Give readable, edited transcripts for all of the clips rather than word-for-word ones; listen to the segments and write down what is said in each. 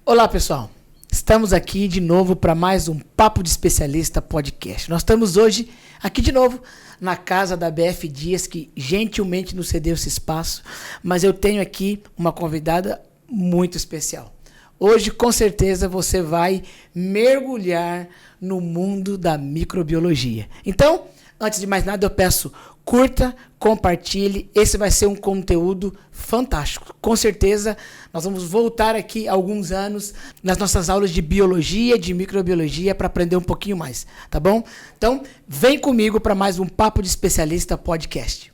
Olá, pessoal. Estamos aqui de novo para mais um Papo de Especialista podcast. Nós estamos hoje aqui de novo na casa da BF Dias, que gentilmente nos cedeu esse espaço, mas eu tenho aqui uma convidada muito especial. Hoje, com certeza, você vai mergulhar no mundo da microbiologia. Então, antes de mais nada, eu peço, curta, compartilhe. Esse vai ser um conteúdo fantástico. Com certeza, nós vamos voltar aqui alguns anos nas nossas aulas de biologia, de microbiologia, para aprender um pouquinho mais, tá bom? Então, vem comigo para mais um Papo de Especialista podcast.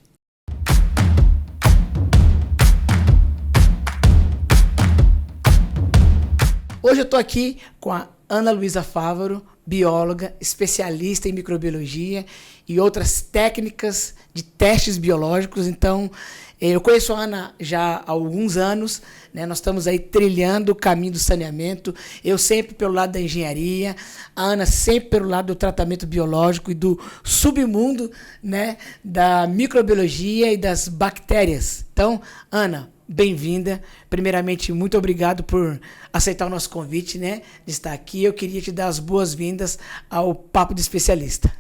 Hoje eu estou aqui com a Ana Luísa Fávaro, bióloga, especialista em microbiologia e outras técnicas de testes biológicos. Então, eu conheço a Ana já há alguns anos, né? Nós estamos aí trilhando o caminho do saneamento, eu sempre pelo lado da engenharia, a Ana sempre pelo lado do tratamento biológico e do submundo, né, da microbiologia e das bactérias. Então, Ana, bem-vinda. Primeiramente, muito obrigado por aceitar o nosso convite, né, de estar aqui. Eu queria te dar as boas-vindas ao Papo de Especialista.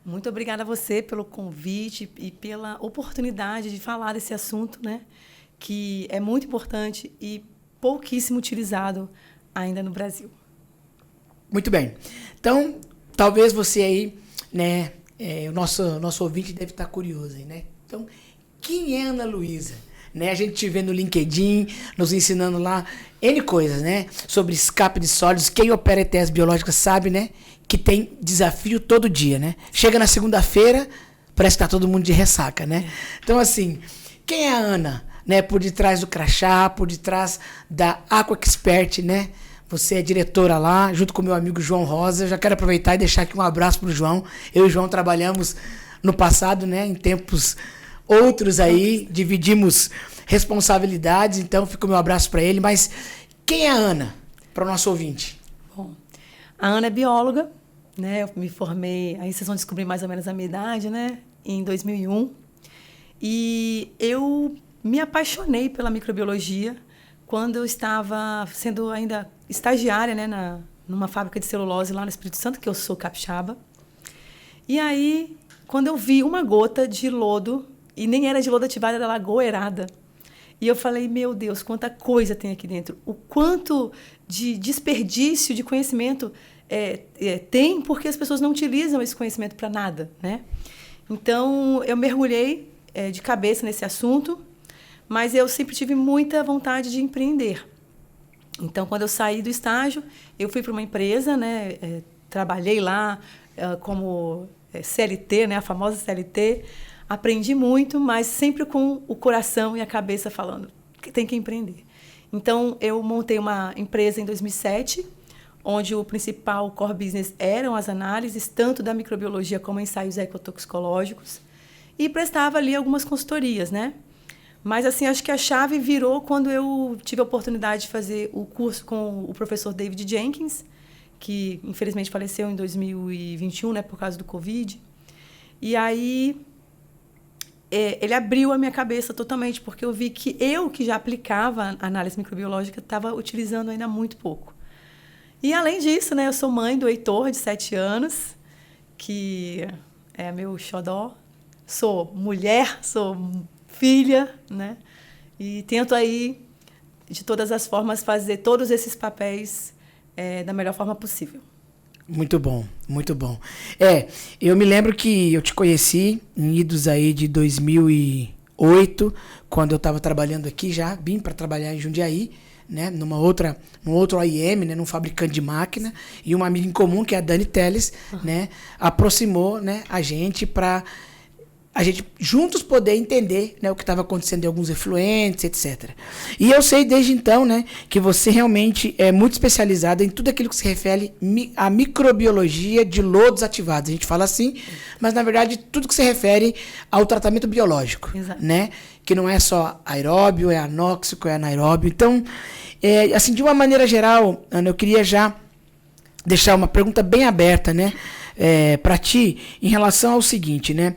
Muito obrigada a você pelo convite e pela oportunidade de falar desse assunto, né, que é muito importante e pouquíssimo utilizado ainda no Brasil. Muito bem. Então, talvez você aí, né, o nosso ouvinte deve estar curioso aí, né? Então, quem é Ana Luísa? Né, a gente te vê no LinkedIn, nos ensinando lá N coisas, né? Sobre escape de sólidos. Quem opera ETS biológicas sabe, né? Que tem desafio todo dia, né? Chega na segunda-feira, parece que tá todo mundo de ressaca, né? Então, assim, quem é a Ana? Né? Por detrás do crachá, por detrás da AquaExpert, né? Você é diretora lá, junto com o meu amigo João Rosa. Eu já quero aproveitar e deixar aqui um abraço pro João. Eu e o João trabalhamos no passado, né? Em tempos outros aí, dividimos responsabilidades, então fica o meu abraço para ele. Mas quem é a Ana, para o nosso ouvinte? Bom, a Ana é bióloga, né? Eu me formei, aí vocês vão descobrir mais ou menos a minha idade, né? Em 2001. E eu me apaixonei pela microbiologia quando eu estava sendo ainda estagiária, né? Numa fábrica de celulose lá no Espírito Santo, que eu sou capixaba. E aí, quando eu vi uma gota de lodo, e nem era de lodo ativado, era lagoerada. E eu falei, meu Deus, quanta coisa tem aqui dentro. O quanto de desperdício de conhecimento tem, porque as pessoas não utilizam esse conhecimento para nada, né? Então, eu mergulhei de cabeça nesse assunto, mas eu sempre tive muita vontade de empreender. Então, quando eu saí do estágio, eu fui para uma empresa, né? Trabalhei lá como CLT, né? A famosa CLT. Aprendi muito, mas sempre com o coração e a cabeça falando que tem que empreender. Então, eu montei uma empresa em 2007, onde o principal core business eram as análises, tanto da microbiologia como ensaios ecotoxicológicos, e prestava ali algumas consultorias, né? Mas, assim, acho que a chave virou quando eu tive a oportunidade de fazer o curso com o professor David Jenkins, que, infelizmente, faleceu em 2021, né, por causa do Covid. E aí ele abriu a minha cabeça totalmente, porque eu vi que que já aplicava análise microbiológica, estava utilizando ainda muito pouco. E, além disso, né, eu sou mãe do Heitor, de 7 anos, que é meu xodó. Sou mulher, sou filha, né? E tento aí, de todas as formas, fazer todos esses papéis da melhor forma possível. Muito bom, muito bom. Eu me lembro que eu te conheci em idos aí de 2008, quando eu estava trabalhando aqui já, vim para trabalhar em Jundiaí, né, num outro OIM, né, num fabricante de máquina, e uma amiga em comum, que é a Dani Teles, né, aproximou, né, a gente para a gente juntos poder entender, né, o que estava acontecendo em alguns efluentes, etc. E eu sei desde então, né, que você realmente é muito especializada em tudo aquilo que se refere à microbiologia de lodos ativados. A gente fala assim, mas na verdade tudo que se refere ao tratamento biológico, né, que não é só aeróbio, é anóxico, é anaeróbio. Então, assim, de uma maneira geral, Ana, eu queria já deixar uma pergunta bem aberta, né, para ti em relação ao seguinte, né?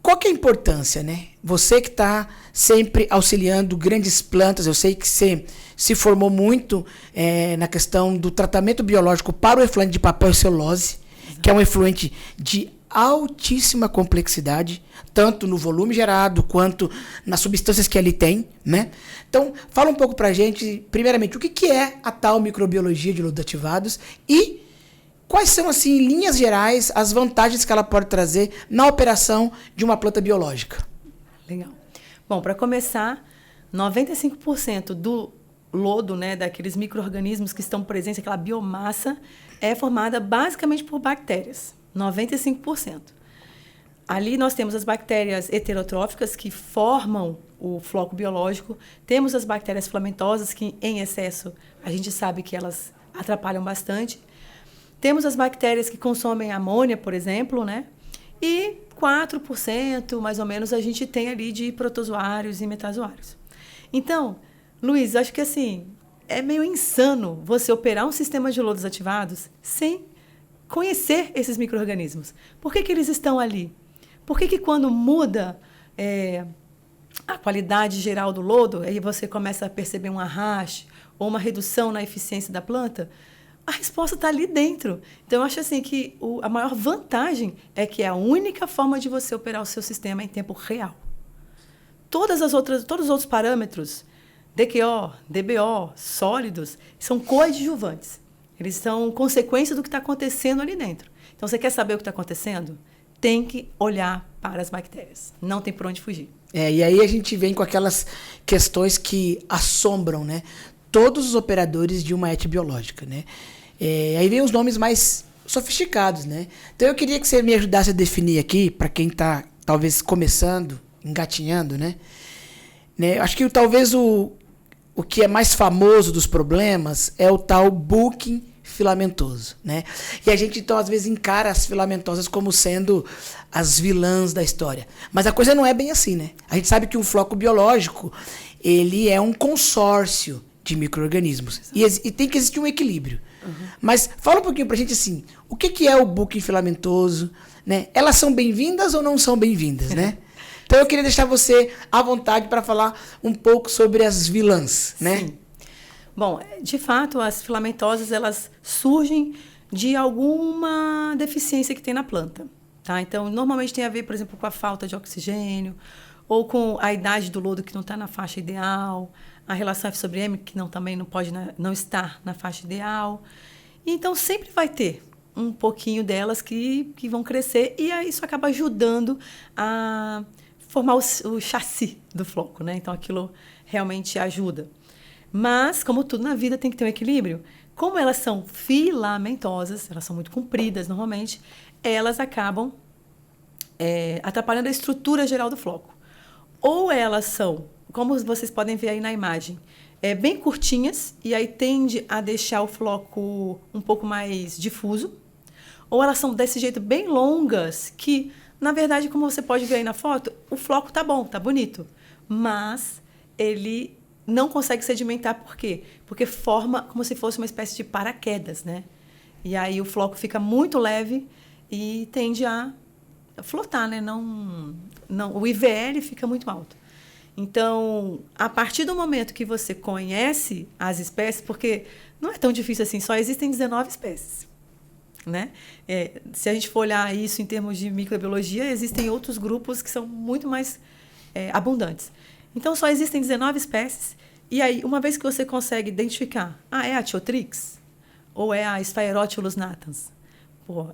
qual que é a importância, né? Você que está sempre auxiliando grandes plantas, eu sei que você se formou muito na questão do tratamento biológico para o efluente de papel e celulose, que é um efluente de altíssima complexidade, tanto no volume gerado quanto nas substâncias que ele tem, né? Então, fala um pouco pra gente, primeiramente, o que é a tal microbiologia de lodos ativados e quais são, assim, em linhas gerais, as vantagens que ela pode trazer na operação de uma planta biológica? Legal. Bom, para começar, 95% do lodo, né, daqueles micro-organismos que estão presentes, aquela biomassa, é formada basicamente por bactérias. 95%. Ali nós temos as bactérias heterotróficas que formam o floco biológico, temos as bactérias filamentosas que em excesso a gente sabe que elas atrapalham bastante, temos as bactérias que consomem amônia, por exemplo, né? E 4% mais ou menos a gente tem ali de protozoários e metazoários. Então, Luiz, acho que assim é meio insano você operar um sistema de lodos ativados sem conhecer esses micro-organismos. Por que eles estão ali? Por que quando muda a qualidade geral do lodo, aí você começa a perceber um arraste ou uma redução na eficiência da planta, a resposta está ali dentro. Então, eu acho assim que a maior vantagem é que é a única forma de você operar o seu sistema em tempo real. Todos os outros parâmetros, DQO, DBO, sólidos, são coadjuvantes. Eles são consequência do que está acontecendo ali dentro. Então, você quer saber o que está acontecendo? Tem que olhar para as bactérias. Não tem por onde fugir. E aí a gente vem com aquelas questões que assombram, né, todos os operadores de uma ET biológica, né? Aí vem os nomes mais sofisticados, né? Então eu queria que você me ajudasse a definir aqui, para quem está talvez começando, engatinhando, né? Acho que talvez o que é mais famoso dos problemas é o tal booking filamentoso, né? E a gente, então, às vezes encara as filamentosas como sendo as vilãs da história. Mas a coisa não é bem assim, né? A gente sabe que um floco biológico, ele é um consórcio de micro-organismos. E tem que existir um equilíbrio. Uhum. Mas fala um pouquinho pra gente, assim, o que é o booking filamentoso, né? Elas são bem-vindas ou não são bem-vindas, né? Então eu queria deixar você à vontade para falar um pouco sobre as vilãs, né? Sim. Bom, de fato, as filamentosas, elas surgem de alguma deficiência que tem na planta, tá? Então, normalmente tem a ver, por exemplo, com a falta de oxigênio, ou com a idade do lodo que não está na faixa ideal, a relação F sobre M, que também não pode não estar na faixa ideal. Então, sempre vai ter um pouquinho delas que vão crescer, e aí isso acaba ajudando a formar o chassi do floco, né? Então, aquilo realmente ajuda. Mas, como tudo na vida, tem que ter um equilíbrio. Como elas são filamentosas, elas são muito compridas normalmente, elas acabam atrapalhando a estrutura geral do floco. Ou elas são, como vocês podem ver aí na imagem, bem curtinhas, e aí tende a deixar o floco um pouco mais difuso. Ou elas são desse jeito bem longas, que, na verdade, como você pode ver aí na foto, o floco tá bom, tá bonito, mas ele não consegue sedimentar. Por quê? Porque forma como se fosse uma espécie de paraquedas, né? E aí o floco fica muito leve e tende a flotar, né? O IVL fica muito alto. Então, a partir do momento que você conhece as espécies, porque não é tão difícil assim, só existem 19 espécies, né? Se a gente for olhar isso em termos de microbiologia, existem outros grupos que são muito mais abundantes. Então, só existem 19 espécies, e aí, uma vez que você consegue identificar, é a Thiotrix ou é a Sphaerotilus natans,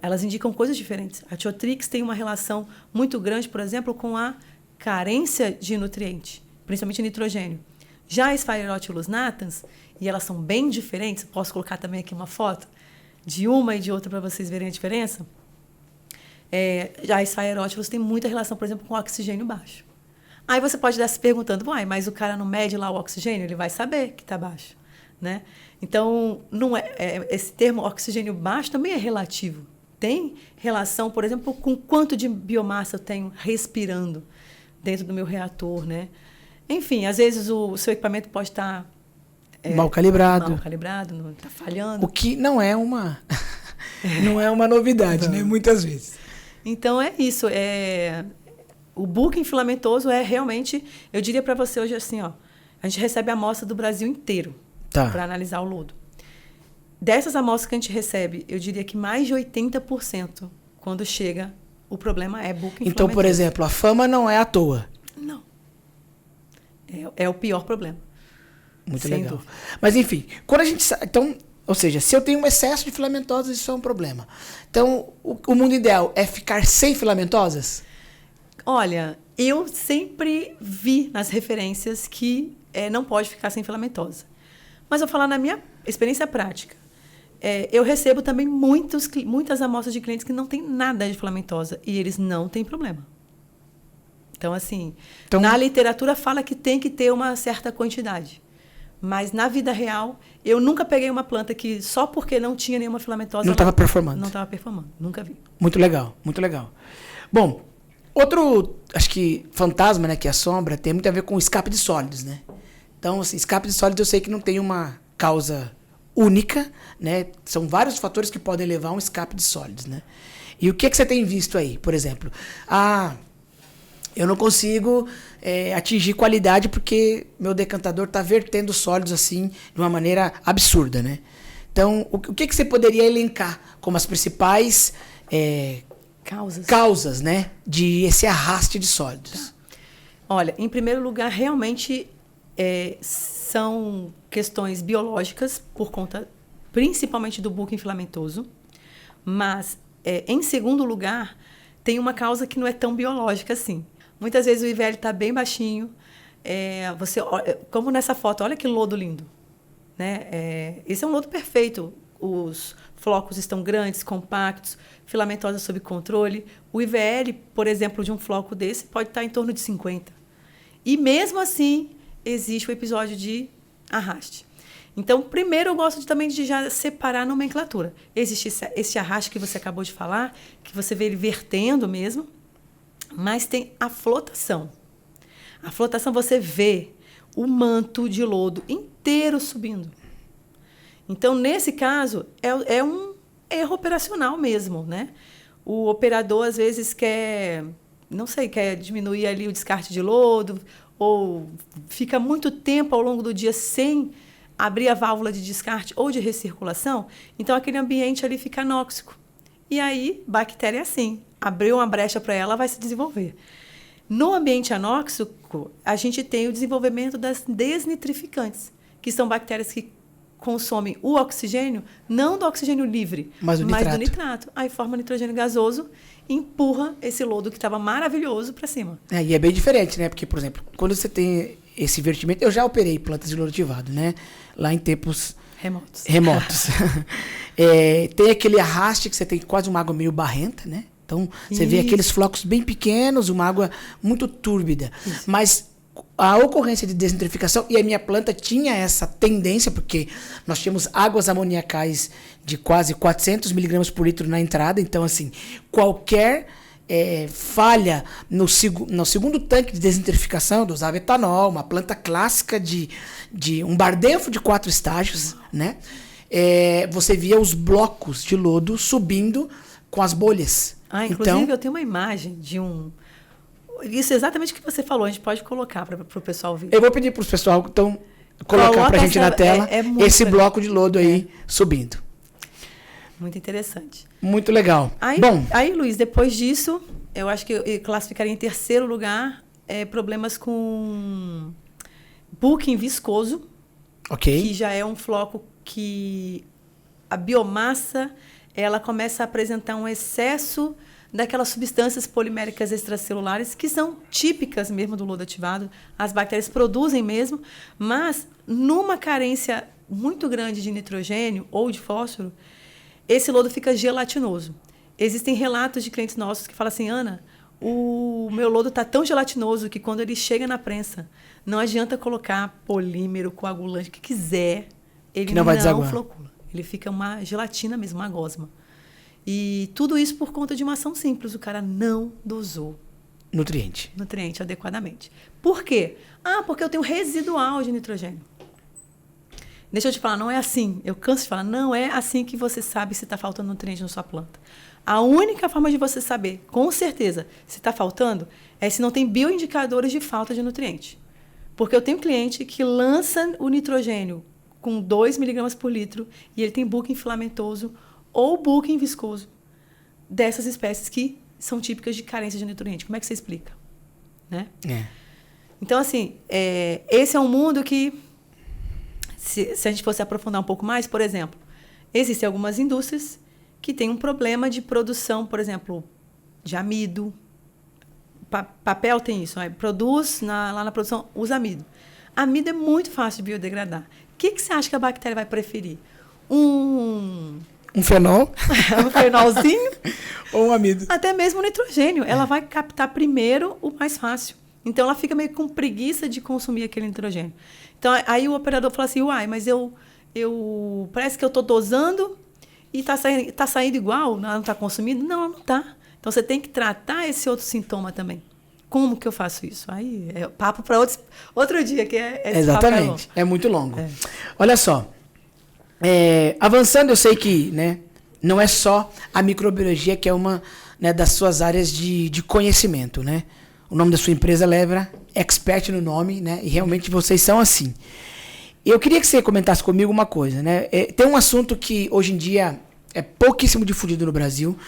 elas indicam coisas diferentes. A Thiotrix tem uma relação muito grande, por exemplo, com a carência de nutriente, principalmente nitrogênio. Já a Sphaerotilus natans, e elas são bem diferentes, posso colocar também aqui uma foto de uma e de outra para vocês verem a diferença. Já a Sphaerotilus tem muita relação, por exemplo, com o oxigênio baixo. Aí você pode estar se perguntando, mas o cara não mede lá o oxigênio? Ele vai saber que está baixo, né? Então, não esse termo oxigênio baixo também é relativo. Tem relação, por exemplo, com quanto de biomassa eu tenho respirando dentro do meu reator, né? Enfim, às vezes o seu equipamento pode estar mal calibrado, não está falhando. O que não é uma não é uma novidade, né? Muitas vezes. Então é isso. O buco filamentoso é realmente, eu diria para você hoje assim, ó, a gente recebe a amostra do Brasil inteiro para analisar o lodo. Dessas amostras que a gente recebe, eu diria que mais de 80%, quando chega, o problema é buco inflamatoso. Então, por exemplo, a fama não é à toa. Não. É o pior problema. Muito legal. Dúvida. Mas, enfim, quando a gente... Então, ou seja, se eu tenho um excesso de filamentosas, isso é um problema. Então, o mundo ideal é ficar sem filamentosas? Olha, eu sempre vi nas referências que não pode ficar sem filamentosa. Mas eu vou falar na minha experiência prática. Eu recebo também muitas amostras de clientes que não têm nada de filamentosa e eles não têm problema. Então, assim, na literatura fala que tem que ter uma certa quantidade. Mas, na vida real, eu nunca peguei uma planta que só porque não tinha nenhuma filamentosa... Não estava performando. Não estava performando, nunca vi. Muito legal, muito legal. Bom, outro, acho que fantasma, né, que assombra, tem muito a ver com escape de sólidos, né? Então, assim, escape de sólidos eu sei que não tem uma causa única, né? São vários fatores que podem levar a um escape de sólidos, né? E o que você tem visto aí, por exemplo? Eu não consigo atingir qualidade porque meu decantador está vertendo sólidos assim de uma maneira absurda, né? Então, o que você poderia elencar como as principais causas, né, de esse arraste de sólidos? Tá. Olha, em primeiro lugar, realmente são questões biológicas por conta principalmente do buco filamentoso, mas em segundo lugar tem uma causa que não é tão biológica assim. Muitas vezes o IVL está bem baixinho. Como nessa foto, olha que lodo lindo. Né? Esse é um lodo perfeito. Os flocos estão grandes, compactos, filamentosa sob controle. O IVL, por exemplo, de um floco desse pode estar em torno de 50. E mesmo assim, existe o episódio de arraste. Então, primeiro eu gosto também de já separar a nomenclatura. Existe esse arraste que você acabou de falar, que você vê ele vertendo mesmo. Mas tem a flotação. A flotação você vê o manto de lodo inteiro subindo. Então, nesse caso, é um erro operacional mesmo, né? O operador, às vezes, quer diminuir ali o descarte de lodo, ou fica muito tempo ao longo do dia sem abrir a válvula de descarte ou de recirculação, então aquele ambiente ali fica anóxico. E aí, bactéria é assim. Abriu uma brecha para ela, vai se desenvolver. No ambiente anóxico, a gente tem o desenvolvimento das desnitrificantes, que são bactérias que consomem o oxigênio, não do oxigênio livre, mas do nitrato. Aí forma nitrogênio gasoso e empurra esse lodo que estava maravilhoso para cima. E é bem diferente, né? Porque, por exemplo, quando você tem esse vertimento... Eu já operei plantas de lodo ativado, né? Lá em tempos... Remotos. Tem aquele arraste que você tem quase uma água meio barrenta, né? Então, você vê aqueles flocos bem pequenos, uma água muito túrbida. Isso. Mas a ocorrência de desnitrificação, e a minha planta tinha essa tendência, porque nós tínhamos águas amoniacais de quase 400 miligramas por litro na entrada. Então, assim, qualquer falha no segundo tanque de desnitrificação, eu usava etanol, uma planta clássica de um bardefo de 4 estágios, né? Você via os blocos de lodo subindo com as bolhas. Inclusive, então, eu tenho uma imagem de Isso é exatamente o que você falou, a gente pode colocar para o pessoal ver. Eu vou pedir para o pessoal então, colocar para a gente na tela esse bloco de lodo aí subindo. Muito interessante. Muito legal. Aí, Luiz, depois disso, eu acho que eu classificaria em terceiro lugar problemas com booking viscoso, que já é um floco que a biomassa ela começa a apresentar um excesso daquelas substâncias poliméricas extracelulares que são típicas mesmo do lodo ativado. As bactérias produzem mesmo, mas numa carência muito grande de nitrogênio ou de fósforo, esse lodo fica gelatinoso. Existem relatos de clientes nossos que falam assim, Ana, o meu lodo está tão gelatinoso que quando ele chega na prensa, não adianta colocar polímero, coagulante, o que quiser, ele não flocula. Ele fica uma gelatina mesmo, uma gosma. E tudo isso por conta de uma ação simples. O cara não dosou nutriente adequadamente. Por quê? Porque eu tenho residual de nitrogênio. Deixa eu te falar, não é assim. Eu canso de falar, não é assim que você sabe se está faltando nutriente na sua planta. A única forma de você saber, com certeza, se está faltando, é se não tem bioindicadores de falta de nutriente. Porque eu tenho cliente que lança o nitrogênio com 2 miligramas por litro e ele tem booking filamentoso ou booking viscoso dessas espécies que são típicas de carência de nutriente. Como é que você explica? Né? Então, assim, esse é um mundo que, se a gente fosse aprofundar um pouco mais, por exemplo, existem algumas indústrias que têm um problema de produção, por exemplo, de amido. Papel tem isso, produz lá na produção, usa amido. Amido é muito fácil de biodegradar. O que você acha que a bactéria vai preferir? Um fenol? Um fenolzinho? Ou um amido? Até mesmo o nitrogênio. Ela vai captar primeiro o mais fácil. Então, ela fica meio com preguiça de consumir aquele nitrogênio. Então, aí o operador fala assim, uai, mas parece que eu estou dosando e tá saindo igual, ela não está consumindo? Não, não está. Então, você tem que tratar esse outro sintoma também. Como que eu faço isso? Aí é papo para outro dia, que exatamente, é muito longo. Olha só, avançando, eu sei que, né, não é só a microbiologia que é uma, né, das suas áreas de conhecimento, né? O nome da sua empresa leva expert no nome, né? E realmente vocês são assim. Eu queria que você comentasse comigo uma coisa, né? Tem um assunto que hoje em dia é pouquíssimo difundido no Brasil.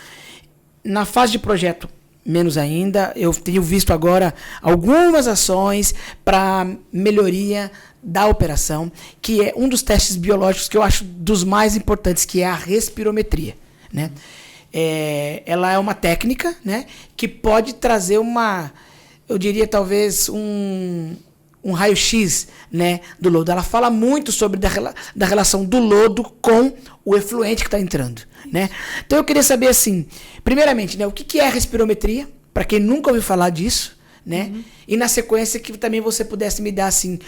Na fase de projeto, menos ainda. Eu tenho visto agora algumas ações para melhoria da operação, que é um dos testes biológicos que eu acho dos mais importantes, que é a respirometria, né? Ela é uma técnica, né, que pode trazer eu diria talvez um raio-x, né, do lodo. Ela fala muito sobre da relação do lodo com o efluente que está entrando, né? Então eu queria saber assim, primeiramente, né, o que é a respirometria, para quem nunca ouviu falar disso, né? E na sequência que também você pudesse me dar assim,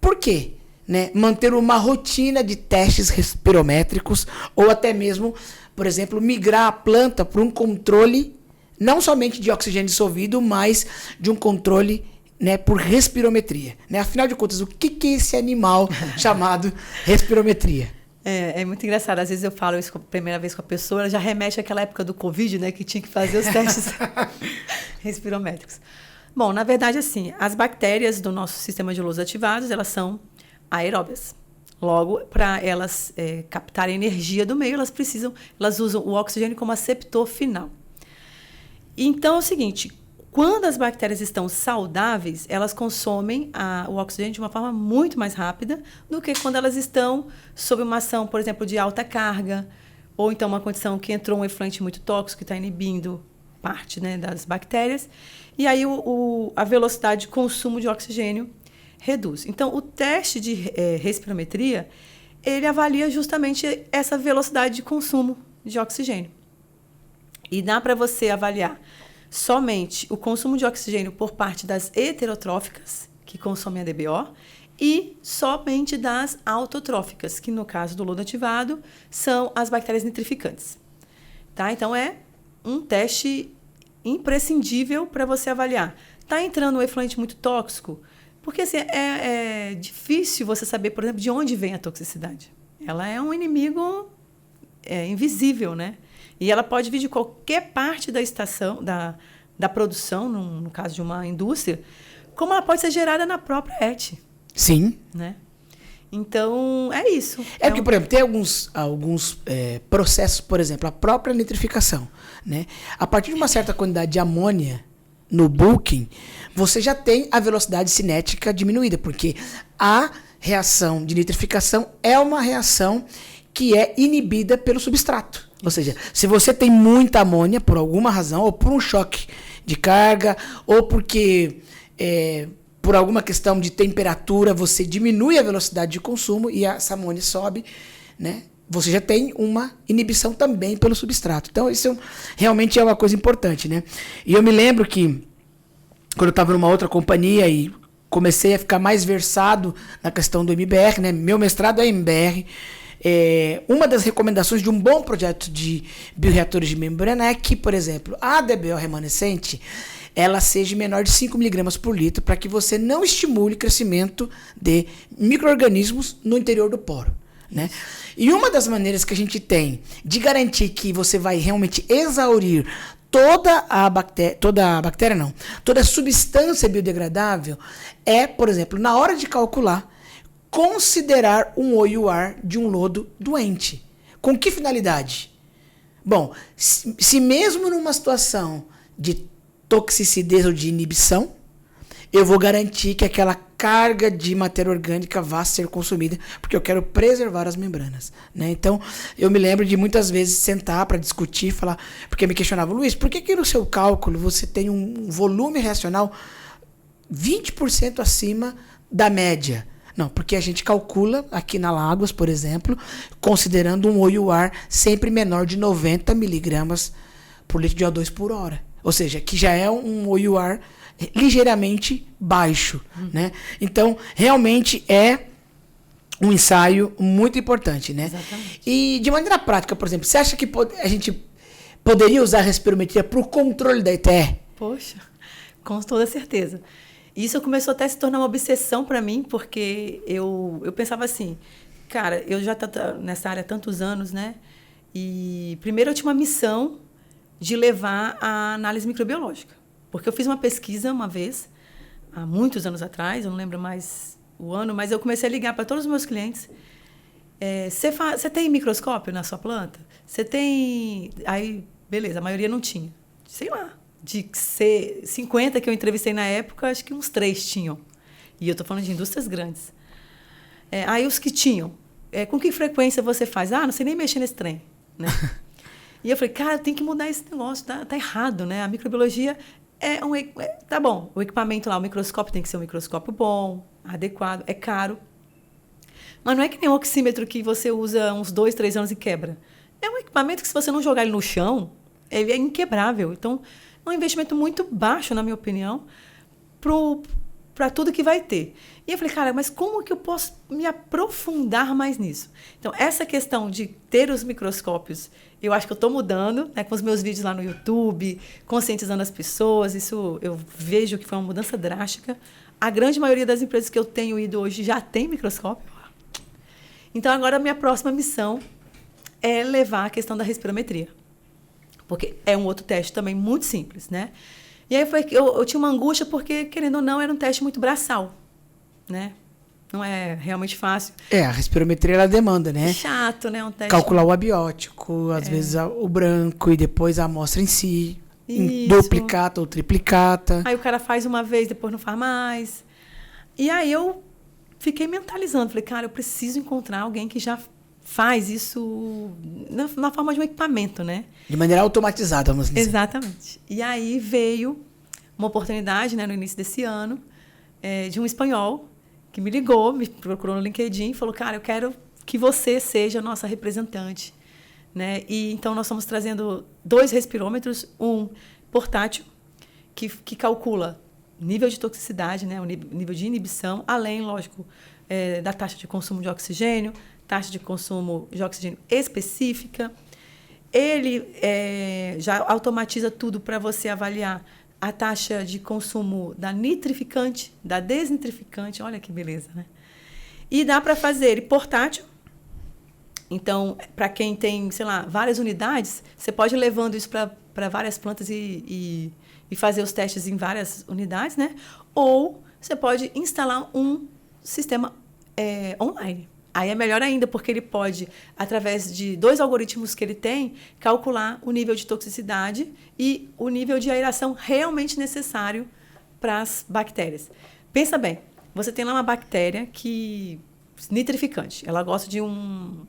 por quê, né, manter uma rotina de testes respirométricos ou até mesmo, por exemplo, migrar a planta para um controle não somente de oxigênio dissolvido, mas de um controle, né, por respirometria, né? Afinal de contas, o que é esse animal chamado respirometria? É muito engraçado. Às vezes eu falo isso a primeira vez com a pessoa, ela já remete àquela época do Covid, né, que tinha que fazer os testes respirométricos. Bom, na verdade, assim, as bactérias do nosso sistema de luz ativados, elas são aeróbias. Logo, para elas captarem energia do meio, elas usam o oxigênio como aceptor final. Então, é o seguinte, quando as bactérias estão saudáveis, elas consomem o oxigênio de uma forma muito mais rápida do que quando elas estão sob uma ação, por exemplo, de alta carga, ou então uma condição que entrou um efluente muito tóxico que está inibindo parte, né, das bactérias, e aí a velocidade de consumo de oxigênio reduz. Então, o teste de respirometria, ele avalia justamente essa velocidade de consumo de oxigênio. E dá para você avaliar somente o consumo de oxigênio por parte das heterotróficas, que consomem a DBO, e somente das autotróficas, que no caso do lodo ativado são as bactérias nitrificantes. Tá? Então, é um teste imprescindível para você avaliar. Está entrando um efluente muito tóxico? Porque assim, é difícil você saber, por exemplo, de onde vem a toxicidade. Ela é um inimigo invisível, né? E ela pode vir de qualquer parte da estação, da produção, no caso de uma indústria, como ela pode ser gerada na própria ET. Sim. Né? Então, é isso. Porque, por exemplo, tem alguns processos, por exemplo, a própria nitrificação, né? A partir de uma certa quantidade de amônia no bulking, você já tem a velocidade cinética diminuída, porque a reação de nitrificação é uma reação que é inibida pelo substrato. Ou seja, se você tem muita amônia, por alguma razão, ou por um choque de carga, ou porque por alguma questão de temperatura, você diminui a velocidade de consumo e essa amônia sobe, né? Você já tem uma inibição também pelo substrato. Então, isso realmente é uma coisa importante, né? E eu me lembro que, quando eu estava numa outra companhia e comecei a ficar mais versado na questão do MBR, né? Meu mestrado é MBR. Uma das recomendações de um bom projeto de bioreatores de membrana é que, por exemplo, a DBO remanescente, ela seja menor de 5 miligramas por litro, para que você não estimule o crescimento de micro-organismos no interior do poro. Né? E uma das maneiras que a gente tem de garantir que você vai realmente exaurir toda a substância biodegradável é, por exemplo, na hora de calcular, considerar um OUR de um lodo doente. Com que finalidade? Bom, se mesmo numa situação de toxicidez ou de inibição, eu vou garantir que aquela carga de matéria orgânica vá ser consumida, porque eu quero preservar as membranas, né? Então, eu me lembro de muitas vezes sentar para discutir, falar, porque me questionavam, Luiz, por que no seu cálculo você tem um volume reacional 20% acima da média? Não, porque a gente calcula aqui na Lagos, por exemplo, considerando um OUR sempre menor de 90 miligramas por litro de O2 por hora. Ou seja, que já é um OUR ligeiramente baixo, né? Então, realmente é um ensaio muito importante, né? Exatamente. E de maneira prática, por exemplo, você acha que a gente poderia usar a respirometria para o controle da ETE? Poxa, com toda certeza. Isso começou até a se tornar uma obsessão para mim, porque eu pensava assim, cara, eu já tô nessa área há tantos anos, né? E primeiro eu tinha uma missão de levar a análise microbiológica. Porque eu fiz uma pesquisa uma vez, há muitos anos atrás, eu não lembro mais o ano, mas eu comecei a ligar para todos os meus clientes. Você tem microscópio na sua planta? Você tem... Aí, beleza, a maioria não tinha. Sei lá, de 50 que eu entrevistei na época, acho que uns 3 tinham. E eu estou falando de indústrias grandes. Aí os que tinham, com que frequência você faz? Ah, não sei nem mexer nesse trem, né? E eu falei, cara, tem que mudar esse negócio, tá errado, né? A microbiologia tá bom, o equipamento lá, o microscópio tem que ser um microscópio bom, adequado, é caro. Mas não é que nem um oxímetro que você usa uns 2, 3 anos e quebra. É um equipamento que, se você não jogar ele no chão, ele é inquebrável. Então, é um investimento muito baixo, na minha opinião, para tudo que vai ter. E eu falei, cara, mas como que eu posso me aprofundar mais nisso? Então, essa questão de ter os microscópios, eu acho que eu estou mudando, né, com os meus vídeos lá no YouTube, conscientizando as pessoas. Isso eu vejo que foi uma mudança drástica. A grande maioria das empresas que eu tenho ido hoje já tem microscópio. Então, agora a minha próxima missão é levar a questão da respirometria. Porque é um outro teste também muito simples, né? E aí foi que eu tinha uma angústia porque, querendo ou não, era um teste muito braçal, né? Não é realmente fácil. A respirometria ela demanda, né? É chato, né? Um teste. Calcular o abiótico, às vezes o branco e depois a amostra em si. Em Isso. duplicata ou triplicata. Aí o cara faz uma vez, depois não faz mais. E aí eu fiquei mentalizando. Falei, cara, eu preciso encontrar alguém que já faz isso na forma de um equipamento, né? De maneira automatizada, vamos dizer. Exatamente. E aí veio uma oportunidade, né, no início desse ano, de um espanhol que me ligou, me procurou no LinkedIn e falou, cara, eu quero que você seja a nossa representante, né? E então nós estamos trazendo 2 respirômetros, um portátil, que calcula nível de toxicidade, né, o nível de inibição, além, lógico, da taxa de consumo de oxigênio, taxa de consumo de oxigênio específica. Ele já automatiza tudo para você avaliar a taxa de consumo da nitrificante, da desnitrificante. Olha que beleza, né? E dá para fazer ele portátil. Então, para quem tem, sei lá, várias unidades, você pode ir levando isso para várias plantas e fazer os testes em várias unidades, né? Ou você pode instalar um sistema online. Aí é melhor ainda, porque ele pode, através de 2 algoritmos que ele tem, calcular o nível de toxicidade e o nível de aeração realmente necessário para as bactérias. Pensa bem, você tem lá uma bactéria nitrificante. Ela gosta de um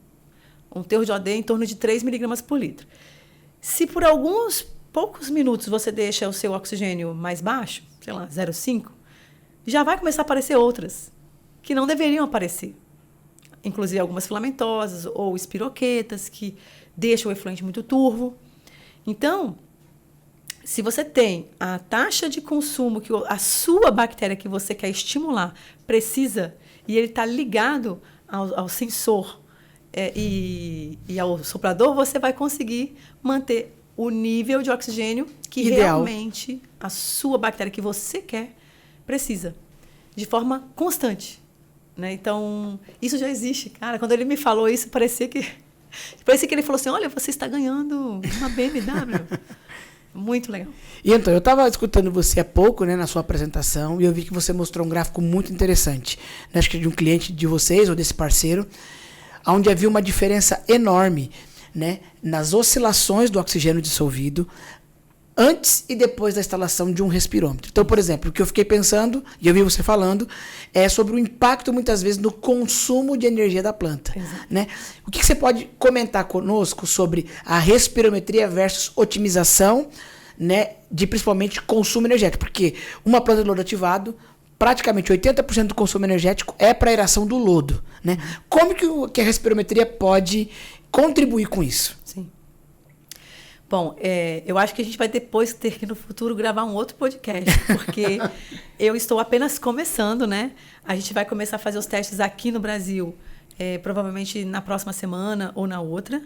teor de OD em torno de 3 miligramas por litro. Se por alguns poucos minutos você deixa o seu oxigênio mais baixo, sei lá, 0,5, já vai começar a aparecer outras que não deveriam aparecer. Inclusive algumas filamentosas ou espiroquetas, que deixam o efluente muito turvo. Então, se você tem a taxa de consumo que a sua bactéria que você quer estimular precisa, e ele está ligado ao sensor e ao soprador, você vai conseguir manter o nível de oxigênio que ideal. Realmente a sua bactéria que você quer precisa, de forma constante. Né? Então, isso já existe. Cara, quando ele me falou isso, parecia que ele falou assim, olha, você está ganhando uma BMW. Muito legal. E então, eu estava escutando você há pouco, né, na sua apresentação, e eu vi que você mostrou um gráfico muito interessante. Né, acho que de um cliente de vocês, ou desse parceiro, onde havia uma diferença enorme, né, nas oscilações do oxigênio dissolvido antes e depois da instalação de um respirômetro. Então, por exemplo, o que eu fiquei pensando, e eu vi você falando, é sobre o impacto, muitas vezes, no consumo de energia da planta. Né? O que você pode comentar conosco sobre a respirometria versus otimização, né, de principalmente consumo energético? Porque uma planta de lodo ativado, praticamente 80% do consumo energético é para a aeração do lodo. Né? Como que a respirometria pode contribuir com isso? Sim. Bom, eu acho que a gente vai depois ter que, no futuro, gravar um outro podcast, porque eu estou apenas começando, né? A gente vai começar a fazer os testes aqui no Brasil, provavelmente na próxima semana ou na outra,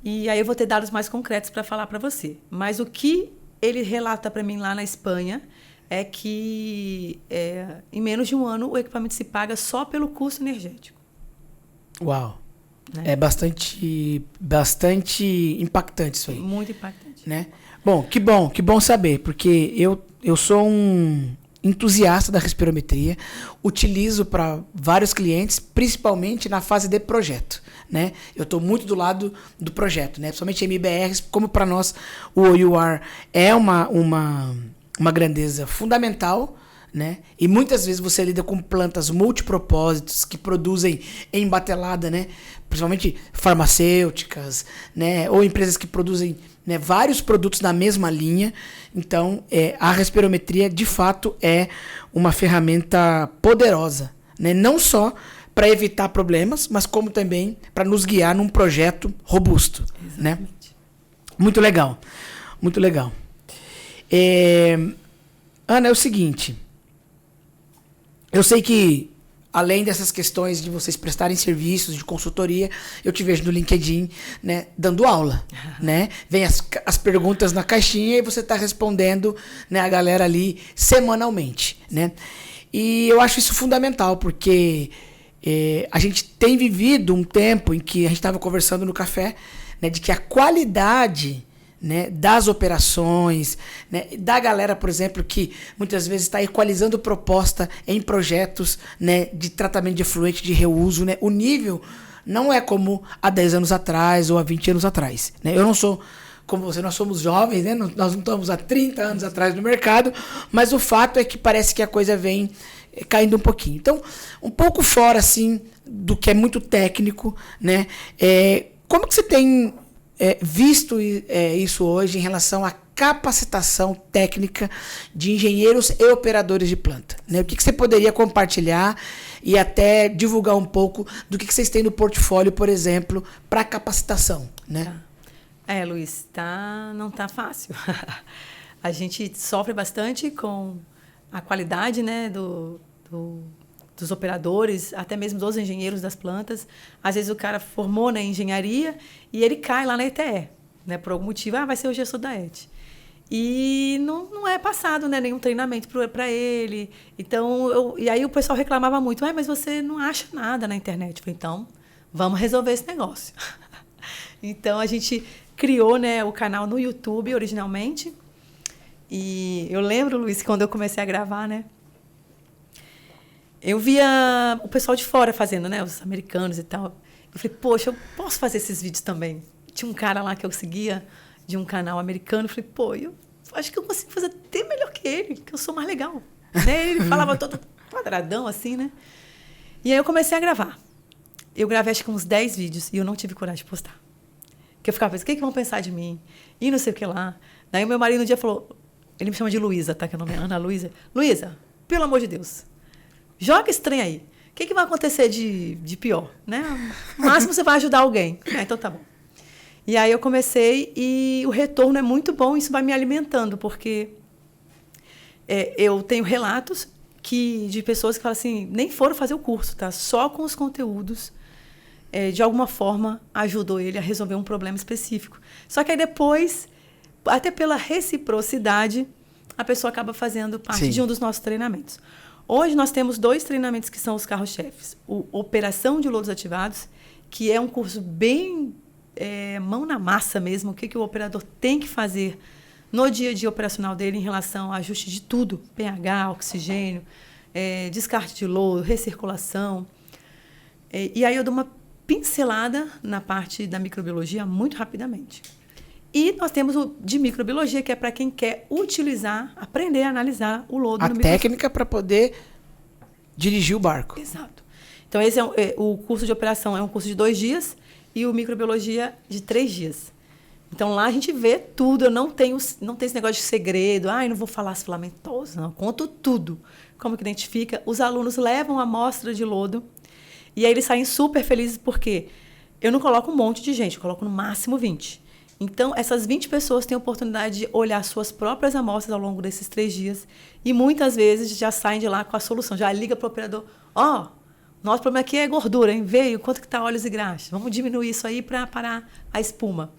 e aí eu vou ter dados mais concretos para falar para você. Mas o que ele relata para mim lá na Espanha é que, em menos de um ano, o equipamento se paga só pelo custo energético. Uau! Né? É bastante impactante isso aí. Muito impactante. Né? Bom, que bom saber, porque eu sou um entusiasta da respirometria, utilizo para vários clientes, principalmente na fase de projeto. Né? Eu estou muito do lado do projeto, né? Principalmente MBRs, como para nós o OUR é uma grandeza fundamental. Né? E muitas vezes você lida com plantas multipropósitos que produzem em batelada, né? Principalmente farmacêuticas, né? Ou empresas que produzem, né, vários produtos na mesma linha. Então, a respirometria, de fato, é uma ferramenta poderosa, né? Não só para evitar problemas, mas como também para nos guiar num projeto robusto. Né? Muito legal. Muito legal. Ana, é o seguinte... Eu sei que, além dessas questões de vocês prestarem serviços de consultoria, eu te vejo no LinkedIn, né, dando aula. Né? Vem as perguntas na caixinha e você está respondendo, né, a galera ali semanalmente. Né? E eu acho isso fundamental, porque a gente tem vivido um tempo em que a gente estava conversando no café, né, de que a qualidade... Né, das operações, né, da galera, por exemplo, que muitas vezes está equalizando proposta em projetos, né, de tratamento de efluente, de reuso. Né, o nível não é como há 10 anos atrás ou há 20 anos atrás. Né, eu não sou como você, nós somos jovens, né, nós não estamos há 30 anos atrás no mercado, mas o fato é que parece que a coisa vem caindo um pouquinho. Então, um pouco fora assim, do que é muito técnico, né, como que você tem... visto isso hoje em relação à capacitação técnica de engenheiros e operadores de planta. Né? O que você poderia compartilhar e até divulgar um pouco do que vocês têm no portfólio, por exemplo, para capacitação? Né? Luiz, não tá fácil. A gente sofre bastante com a qualidade, né, dos operadores, até mesmo dos engenheiros das plantas. Às vezes o cara formou na engenharia e ele cai lá na ETE, né? Por algum motivo, vai ser o gestor da ET. E não é passado, né, nenhum treinamento para ele. Então, e aí o pessoal reclamava muito, mas você não acha nada na internet. Eu falei, então, vamos resolver esse negócio. Então, a gente criou, né, o canal no YouTube originalmente. E eu lembro, Luiz, quando eu comecei a gravar, né, eu via o pessoal de fora fazendo, né? Os americanos e tal. Eu falei, poxa, eu posso fazer esses vídeos também. Tinha um cara lá que eu seguia, de um canal americano. Eu falei, eu acho que eu consigo fazer até melhor que ele, que eu sou mais legal. Né? Ele falava todo quadradão, assim, né? E aí eu comecei a gravar. Eu gravei, acho que uns 10 vídeos, e eu não tive coragem de postar. Porque eu ficava pensando, o que vão pensar de mim? E não sei o que lá. Daí o meu marido um dia falou, ele me chama de Luísa, tá? Que o nome é Ana Luísa. Luísa, pelo amor de Deus, joga esse trem aí. O que vai acontecer de pior? Né? No máximo você vai ajudar alguém. Então tá bom. E aí eu comecei e o retorno é muito bom. Isso vai me alimentando, porque eu tenho relatos de pessoas que falam assim, nem foram fazer o curso, tá? Só com os conteúdos, de alguma forma, ajudou ele a resolver um problema específico. Só que aí depois até pela reciprocidade, a pessoa acaba fazendo parte Sim. de um dos nossos treinamentos. Hoje nós temos 2 treinamentos que são os carros-chefes. O Operação de Lodos Ativados, que é um curso bem mão na massa mesmo, o que o operador tem que fazer no dia a dia operacional dele em relação a ajuste de tudo, pH, oxigênio, descarte de lodo, recirculação. E aí eu dou uma pincelada na parte da microbiologia muito rapidamente. E nós temos o de microbiologia, que é para quem quer utilizar, aprender a analisar o lodo. A técnica para poder dirigir o barco. Exato. Então, esse o curso de operação é um curso de 2 dias e o microbiologia de 3 dias. Então, lá a gente vê tudo. Eu não tenho esse negócio de segredo. Não vou falar as filamentosas. Não, eu conto tudo. Como que identifica? Os alunos levam a amostra de lodo e aí eles saem super felizes porque eu não coloco um monte de gente, eu coloco no máximo 20. Então, essas 20 pessoas têm a oportunidade de olhar suas próprias amostras ao longo desses 3 dias e muitas vezes já saem de lá com a solução. Já liga para o operador, nosso problema aqui é gordura, hein? Veio, quanto que está óleos e graxas? Vamos diminuir isso aí para parar a espuma.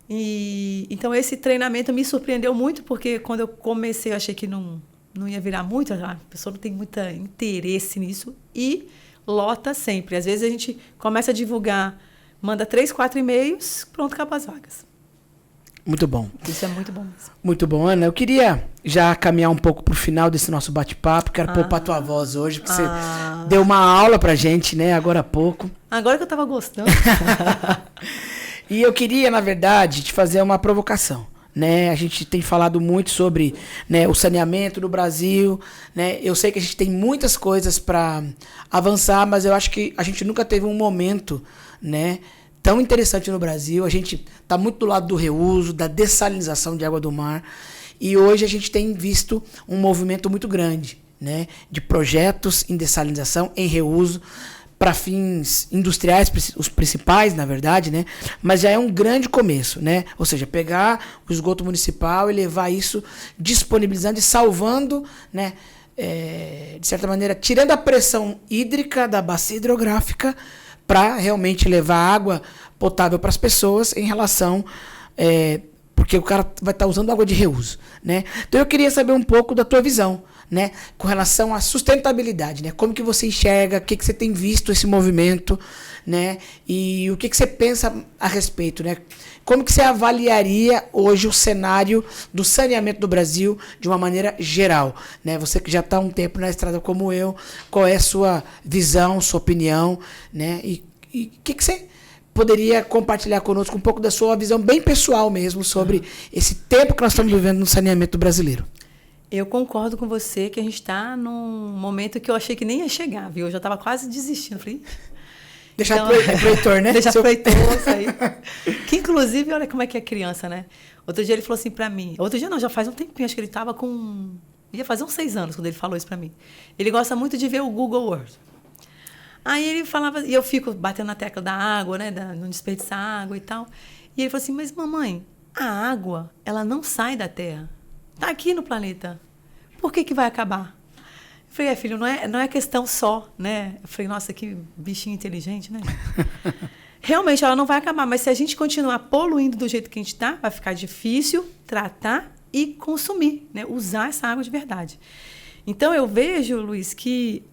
Então, esse treinamento me surpreendeu muito, porque quando eu comecei, eu achei que não ia virar muito, a pessoa não tem muito interesse nisso e lota sempre. Às vezes a gente começa a divulgar, manda 3, 4 e-mails, pronto, acabou as vagas. Muito bom. Isso é muito bom mesmo. Muito bom, Ana. Eu queria já caminhar um pouco para o final desse nosso bate-papo. Quero poupar a tua voz hoje, porque você deu uma aula pra gente, né, agora há pouco. Agora que eu estava gostando. E eu queria, na verdade, te fazer uma provocação. Né? A gente tem falado muito sobre, né, o saneamento no Brasil. Né? Eu sei que a gente tem muitas coisas para avançar, mas eu acho que a gente nunca teve um momento, né, tão interessante no Brasil. A gente está muito do lado do reuso, da dessalinização de água do mar. E hoje a gente tem visto um movimento muito grande, né, de projetos em dessalinização, em reuso, para fins industriais, os principais, na verdade, né? Mas já é um grande começo, né? Ou seja, pegar o esgoto municipal e levar isso disponibilizando e salvando, né? De certa maneira, tirando a pressão hídrica da bacia hidrográfica para realmente levar água potável para as pessoas em relação... porque o cara vai estar usando água de reuso, né? Então eu queria saber um pouco da tua visão, né, com relação à sustentabilidade, né? Como que você enxerga, o que você tem visto esse movimento, né? E o que você pensa a respeito, né? Como que você avaliaria hoje o cenário do saneamento do Brasil de uma maneira geral, né? Você que já está há um tempo na estrada como eu, qual é a sua visão, sua opinião, né? E o que você poderia compartilhar conosco um pouco da sua visão bem pessoal mesmo sobre esse tempo que nós estamos vivendo no saneamento brasileiro? Eu concordo com você que a gente está num momento que eu achei que nem ia chegar, viu? Eu já estava quase desistindo. Falei, deixar pro Heitor, né? Deixar pro Heitor sair. Que, inclusive, olha como é que é criança, né? Outro dia ele falou assim para mim. Outro dia não, já faz um tempinho. Acho que ele estava com... Ia fazer uns 6 anos quando ele falou isso para mim. Ele gosta muito de ver o Google Earth. Aí ele falava... E eu fico batendo na tecla da água, né? Não desperdiçar água e tal. E ele falou assim, mas mamãe, a água, ela não sai da Terra. Está aqui no planeta. Por que vai acabar? Eu falei, filho, não é questão só, né? Eu falei, nossa, que bichinho inteligente, né? Realmente, ela não vai acabar, mas se a gente continuar poluindo do jeito que a gente está, vai ficar difícil tratar e consumir, né? Usar essa água de verdade. Então, eu vejo, Luiz, que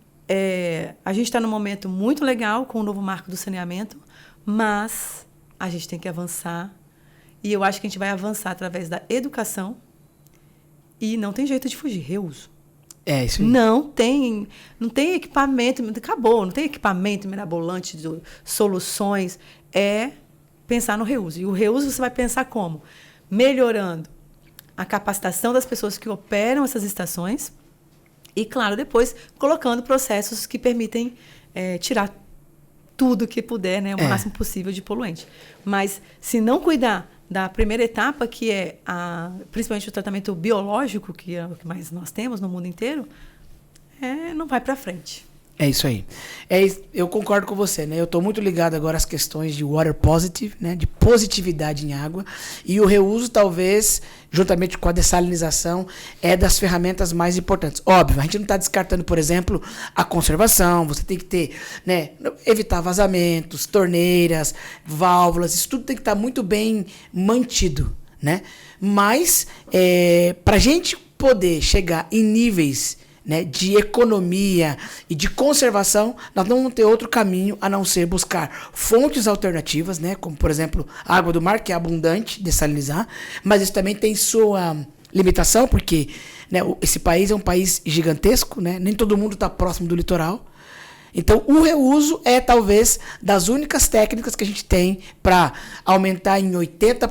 a gente está num momento muito legal com o novo marco do saneamento, mas a gente tem que avançar. E eu acho que a gente vai avançar através da educação. E não tem jeito de fugir, reuso. Isso aí. Não tem equipamento, acabou, não tem equipamento mirabolante de soluções. É pensar no reuso. E o reuso você vai pensar como? Melhorando a capacitação das pessoas que operam essas estações e, claro, depois colocando processos que permitem tirar tudo que puder, né, o máximo possível de poluente. Mas, se não cuidar da primeira etapa, que é principalmente o tratamento biológico, que é o que mais nós temos no mundo inteiro, não vai para frente. É isso aí. Eu concordo com você, né? Eu estou muito ligado agora às questões de water positive, né? De positividade em água. E o reuso, talvez, juntamente com a dessalinização, é das ferramentas mais importantes. Óbvio, a gente não está descartando, por exemplo, a conservação. Você tem que ter, né? Evitar vazamentos, torneiras, válvulas. Isso tudo tem que estar muito bem mantido, né? Mas, para a gente poder chegar em níveis, né, de economia e de conservação, nós não vamos ter outro caminho a não ser buscar fontes alternativas, né, como, por exemplo, a água do mar, que é abundante, dessalinizar, mas isso também tem sua limitação, porque, né, esse país é um país gigantesco, né, nem todo mundo está próximo do litoral. Então, o reuso é talvez das únicas técnicas que a gente tem para aumentar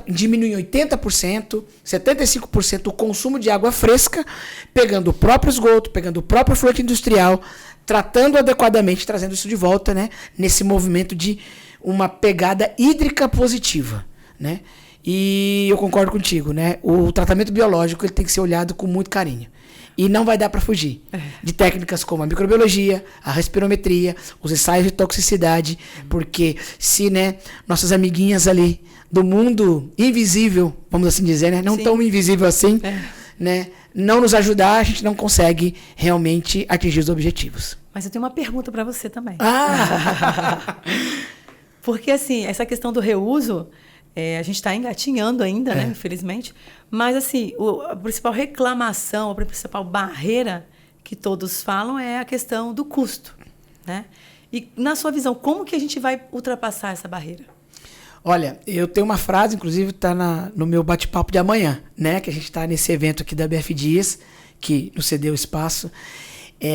diminuir em 80%, 75% o consumo de água fresca, pegando o próprio esgoto, pegando o próprio efluente industrial, tratando adequadamente, trazendo isso de volta, né, nesse movimento de uma pegada hídrica positiva, né? E eu concordo contigo, né? O tratamento biológico ele tem que ser olhado com muito carinho. E não vai dar para fugir de técnicas como a microbiologia, a respirometria, os ensaios de toxicidade, porque se, né, nossas amiguinhas ali do mundo invisível, vamos assim dizer, né, não tão invisível assim, né, não nos ajudar, a gente não consegue realmente atingir os objetivos. Mas eu tenho uma pergunta para você também. Porque, assim, essa questão do reuso, a gente está engatinhando ainda, né, infelizmente. Mas, assim, a principal reclamação, a principal barreira que todos falam é a questão do custo, né? E, na sua visão, como que a gente vai ultrapassar essa barreira? Olha, eu tenho uma frase, inclusive está no meu bate-papo de amanhã, né? Que a gente está nesse evento aqui da BF Dias, que nos cedeu espaço.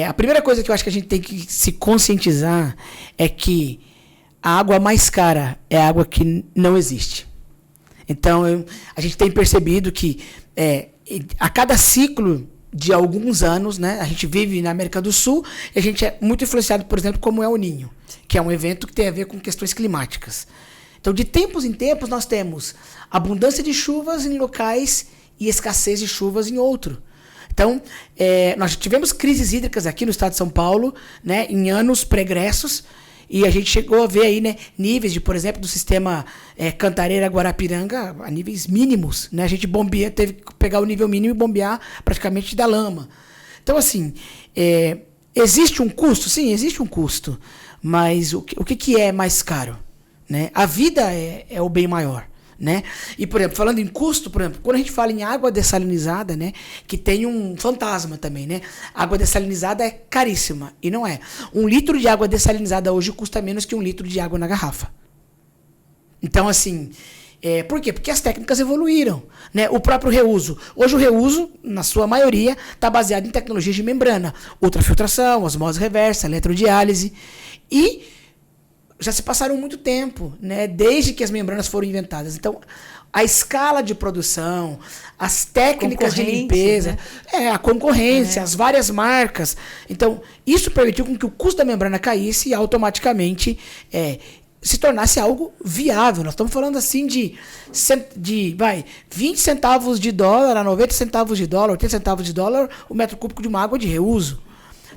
A primeira coisa que eu acho que a gente tem que se conscientizar é que a água mais cara é a água que não existe. Então, a gente tem percebido que a cada ciclo de alguns anos, né, a gente vive na América do Sul e a gente é muito influenciado, por exemplo, como é o Ninho, que é um evento que tem a ver com questões climáticas. Então, de tempos em tempos, nós temos abundância de chuvas em locais e escassez de chuvas em outro. Então, nós tivemos crises hídricas aqui no estado de São Paulo, né, em anos pregressos. E a gente chegou a ver aí, né, níveis de, por exemplo, do sistema Cantareira-Guarapiranga a níveis mínimos, né? A gente teve que pegar o nível mínimo e bombear praticamente da lama. Então, assim, existe um custo? Sim, existe um custo. Mas o que é mais caro? Né? A vida é o bem maior. Né? E, por exemplo, falando em custo, por exemplo, quando a gente fala em água dessalinizada, né, que tem um fantasma também, né? Água dessalinizada é caríssima, e não é. 1 litro de água dessalinizada hoje custa menos que 1 litro de água na garrafa. Então, assim, por quê? Porque as técnicas evoluíram, né? O próprio reuso. Hoje o reuso, na sua maioria, está baseado em tecnologias de membrana, ultrafiltração, osmose reversa, eletrodiálise, e já se passaram muito tempo, né, desde que as membranas foram inventadas. Então, a escala de produção, as técnicas de limpeza, né? A concorrência, as várias marcas. Então, isso permitiu com que o custo da membrana caísse e automaticamente se tornasse algo viável. Nós estamos falando assim de 20 centavos de dólar a 90 centavos de dólar, 80 centavos de dólar o metro cúbico de uma água de reuso.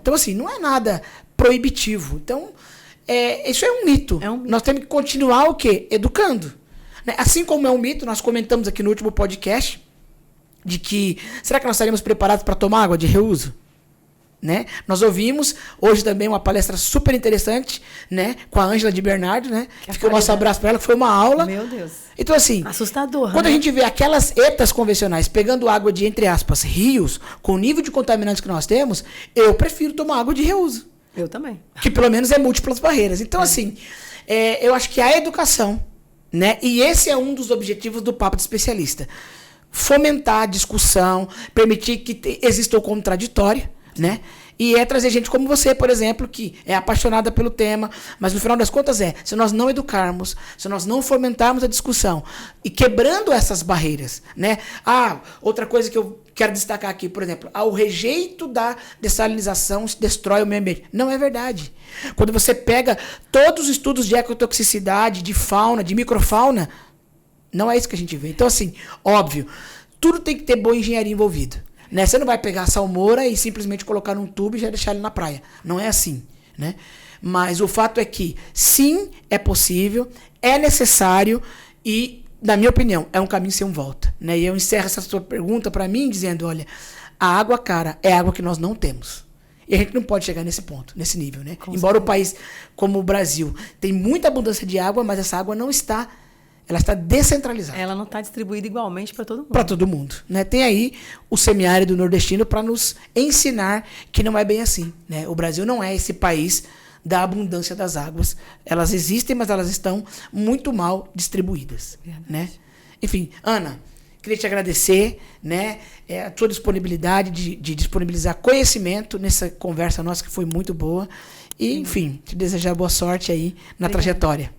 Então, assim, não é nada proibitivo. Então, isso é um mito. Nós temos que continuar o quê? Educando. Né? Assim como é um mito, nós comentamos aqui no último podcast, de que, será que nós estaríamos preparados para tomar água de reuso? Né? Nós ouvimos hoje também uma palestra super interessante, né, com a Ângela de Bernardo, né? Fica o nosso abraço para ela, que foi uma aula. Meu Deus. Então, assim, assustador, quando né? a gente vê aquelas ETAs convencionais pegando água de, entre aspas, rios, com o nível de contaminantes que nós temos, eu prefiro tomar água de reuso. Eu também. Que pelo menos é múltiplas barreiras. Então, assim, eu acho que a educação, né? E esse é um dos objetivos do Papo de Especialista. Fomentar a discussão, permitir que exista o contraditório, né? E trazer gente como você, por exemplo, que é apaixonada pelo tema, mas no final das contas se nós não educarmos, se nós não fomentarmos a discussão e quebrando essas barreiras, né? Outra coisa que eu quero destacar aqui, por exemplo, o rejeito da dessalinização destrói o meio ambiente. Não é verdade. Quando você pega todos os estudos de ecotoxicidade, de fauna, de microfauna, não é isso que a gente vê. Então, assim, óbvio, tudo tem que ter boa engenharia envolvida. Né? Você não vai pegar a salmoura e simplesmente colocar num tubo e já deixar ele na praia. Não é assim. Né? Mas o fato é que, sim, é possível, é necessário e, na minha opinião, é um caminho sem volta. Né? E eu encerro essa sua pergunta para mim dizendo, olha, a água cara é água que nós não temos. E a gente não pode chegar nesse ponto, nesse nível. Né? Embora o país, como o Brasil, tem muita abundância de água, mas essa água não está... ela está descentralizada. Ela não está distribuída igualmente para todo mundo. Para todo mundo, né? Tem aí o semiárido nordestino para nos ensinar que não é bem assim, né? O Brasil não é esse país da abundância das águas. Elas existem, mas elas estão muito mal distribuídas, né? Enfim, Ana, queria te agradecer, né, a sua disponibilidade de disponibilizar conhecimento nessa conversa nossa que foi muito boa. E, enfim, te desejar boa sorte aí na trajetória.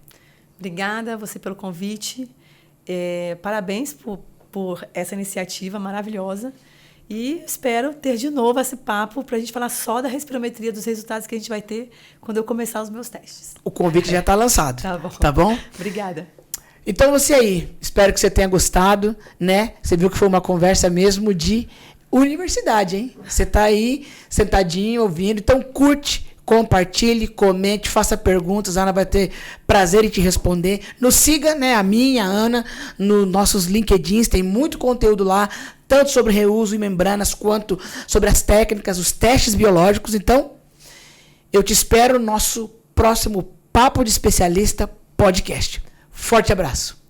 Obrigada a você pelo convite. Parabéns por essa iniciativa maravilhosa. E espero ter de novo esse papo para a gente falar só da respirometria, dos resultados que a gente vai ter quando eu começar os meus testes. O convite já está lançado. Tá bom. Tá bom? Obrigada. Então você aí, espero que você tenha gostado, né? Você viu que foi uma conversa mesmo de universidade, hein? Você tá aí sentadinho, ouvindo, então curte, compartilhe, comente, faça perguntas, a Ana vai ter prazer em te responder. Nos siga, né, a minha, a Ana, nos nossos LinkedIns, tem muito conteúdo lá, tanto sobre reuso em membranas, quanto sobre as técnicas, os testes biológicos. Então, eu te espero no nosso próximo Papo de Especialista podcast. Forte abraço.